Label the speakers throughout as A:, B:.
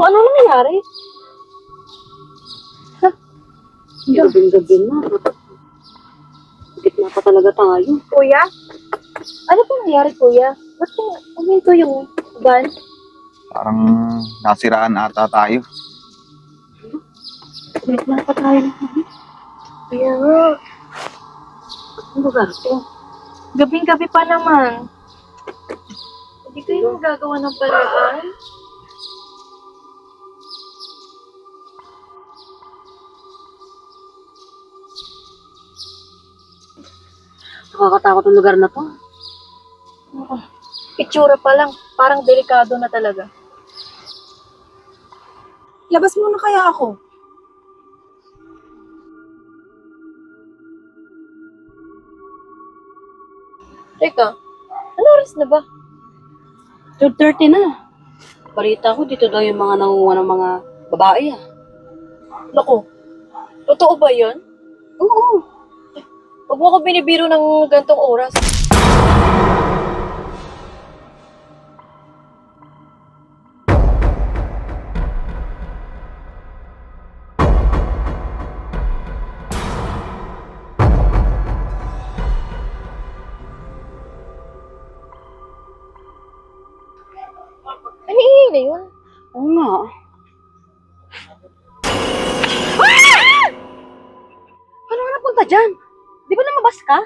A: ano nangyari?
B: Gabi-gabi na. Gitna pa talaga tayo.
A: Kuya? Ano po nangyari, kuya? Ba't po uminto yung van?
C: Parang nasiraan ata tayo.
B: Gitna pa tayo.
A: Kaya nga.
B: Ang lugar to.
A: Gabing-gabi pa naman. Hindi kayo magagawa ng paraan?
B: Nakakatakot ang lugar na to.
A: Itsura pa lang, parang delikado na talaga.
D: Labas muna kaya ako.
A: Teka, ano oras na ba?
B: 12:30 na. Balita ko dito daw yung mga nangunguha ng mga babae
A: Naku, totoo ba yun?
B: Oo.
A: Huwag mo ko binibiro ng gantong oras. Ano ingay na yun?
B: Oo nga.
A: Paano ka napunta dyan? Di ba lumabas ka?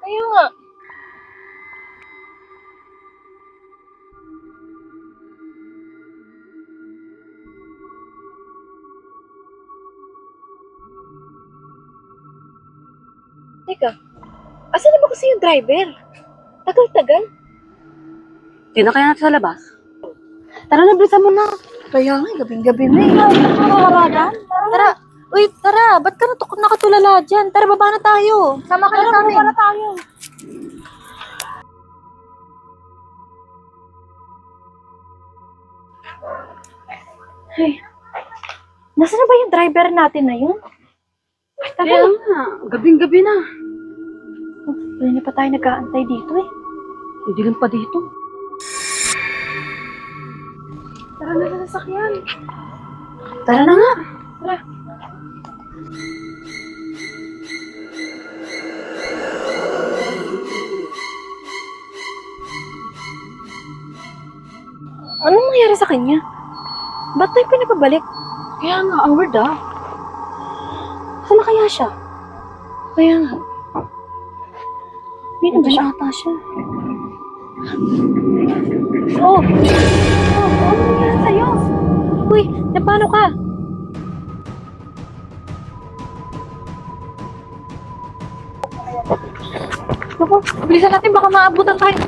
A: Kaya nga. Teka, asan na ba kasi yung driver? Tagal-tagal.
B: Hindi na kaya natin sa labas? Tara na, bilisan mo na.
D: Kaya nga, gabing-gabi na eh.
A: Tara, uy, tara, ba't ka nakatulala dyan? Tara, baba na tayo. Sama ka na sa amin.
D: Baba na tayo.
A: Ay, nasaan na ba yung driver natin na yun?
B: Kaya nga, gabing-gabi na.
A: Hindi pa tayo nag-aantay dito eh.
B: Hindi lang pa dito.
A: Tara na sa sasakyan.
B: Tara na nga.
A: Tara. Anong nangyari sa kanya? Ba't tayo pinapabalik?
B: Kaya nga, ang weird ah. Saan na kaya siya?
A: Kaya nga.
B: Hindi na ba siya ata siya?
A: Oh! Ano nangyari sa'yo? Uy, napano ka? Naku, bilisan natin baka maabutan tayo.